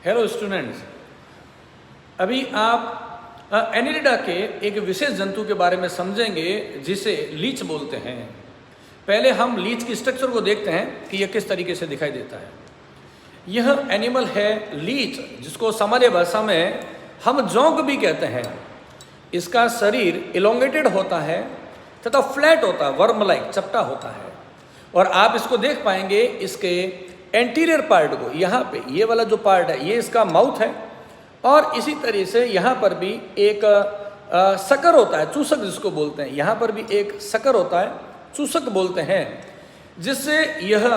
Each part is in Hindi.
हेलो स्टूडेंट्स, अभी आप एनिलिडा के एक विशेष जंतु के बारे में समझेंगे जिसे लीच बोलते हैं। पहले हम लीच की स्ट्रक्चर को देखते हैं कि यह किस तरीके से दिखाई देता है। यह एनिमल है लीच, जिसको सामान्य भाषा में हम जोंक भी कहते हैं। इसका शरीर इलोंगेटेड होता है तथा फ्लैट होता है, वर्म लाइक चपटा होता है। और आप इसको देख पाएंगे इसके एंटीरियर पार्ट को, यहाँ पे ये वाला जो पार्ट है ये इसका माउथ है, और इसी तरह से यहाँ पर भी एक सकर होता है, चूसक जिसको बोलते हैं। यहाँ पर भी एक सकर होता है, चूसक बोलते हैं, जिससे यह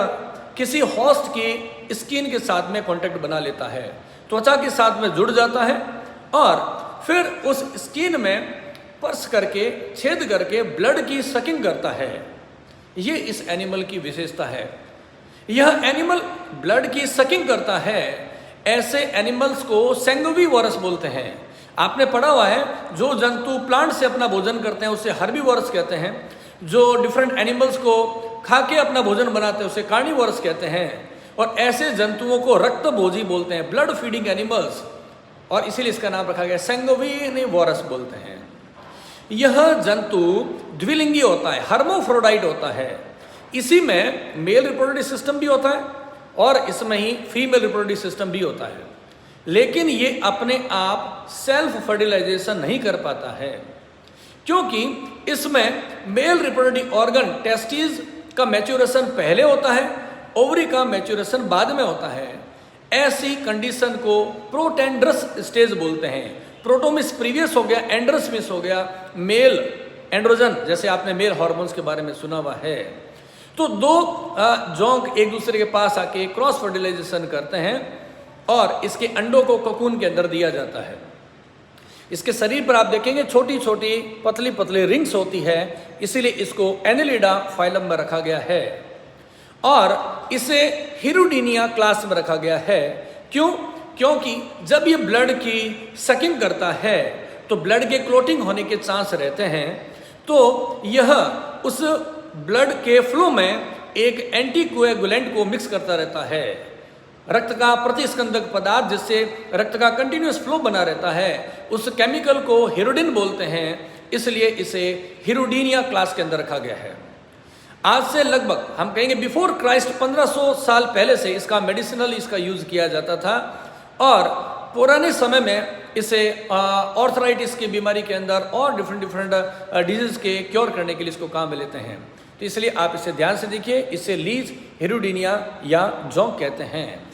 किसी होस्ट की स्किन के साथ में कांटेक्ट बना लेता है, त्वचा के साथ में जुड़ जाता है और फिर उस स्किन में पर्स करके, छेद करके ब्लड की सकिंग करता है। ये इस एनिमल की विशेषता है। यह एनिमल ब्लड की सकिंग करता है। ऐसे एनिमल्स को सैंगोवीवोरस बोलते हैं। आपने पढ़ा हुआ है, जो जंतु प्लांट से अपना भोजन करते हैं उसे हर्बीवोरस कहते हैं। जो डिफरेंट एनिमल्स को खा के अपना भोजन बनाते हैं उसे कार्निवोरस कहते हैं। और ऐसे जंतुओं को रक्तभोजी बोलते हैं, ब्लड फीडिंग एनिमल्स, और इसीलिए इसका नाम रखा गया सैंगोवीवोरस बोलते हैं। यह जंतु द्विलिंगी होता है, हर्माफ्रोडाइट होता है। इसी में मेल रिप्रोडक्टिव सिस्टम भी होता है और इसमें ही फीमेल रिप्रोडक्टिव सिस्टम भी होता है, लेकिन ये अपने आप सेल्फ फर्टिलाइजेशन नहीं कर पाता है, क्योंकि इसमें मेल रिप्रोडक्टिव ऑर्गन टेस्टिस का मैच्योरेशन पहले होता है, ओवरी का मैच्योरेशन बाद में होता है। ऐसी कंडीशन को प्रोटेंड्रस स्टेज बोलते हैं। प्रोटोमिस प्रीवियस हो गया, एंड्रस मिस हो गया, मेल एंड्रोजन, जैसे आपने मेल हार्मोन्स के बारे में सुना हुआ है। तो दो जोंक एक दूसरे के पास आके क्रॉस फर्टिलाइजेशन करते हैं और इसके अंडों को कोकून के अंदर दिया जाता है। इसके शरीर पर आप देखेंगे छोटी छोटी पतली पतली रिंग्स होती है, इसीलिए इसको एनिलिडा फाइलम में रखा गया है और इसे हिरुडीनिया क्लास में रखा गया है। क्यों? क्योंकि जब ये ब्लड की सकिंग करता है तो ब्लड के क्लोटिंग होने के चांस रहते हैं, तो यह उस ब्लड के फ्लो में एक एंटीकोएगुलेंट को मिक्स करता रहता है, रक्त का प्रतिस्कंदक पदार्थ, जिससे रक्त का कंटिन्यूस फ्लो बना रहता है। उस केमिकल को हिरुडिन बोलते हैं, इसलिए इसे हिरुडीनिया क्लास के अंदर रखा गया है। आज से लगभग हम कहेंगे बिफोर क्राइस्ट 1500 साल पहले से इसका मेडिसिनल इसका यूज किया जाता था, और पुराने समय में इसे ऑर्थराइटिस की बीमारी के अंदर और डिफरेंट डिजीज के क्योर करने के लिए इसको काम में लेते हैं। तो इसलिए आप इसे ध्यान से देखिए, इसे लीच हिरुडीनिया या जोंक कहते हैं।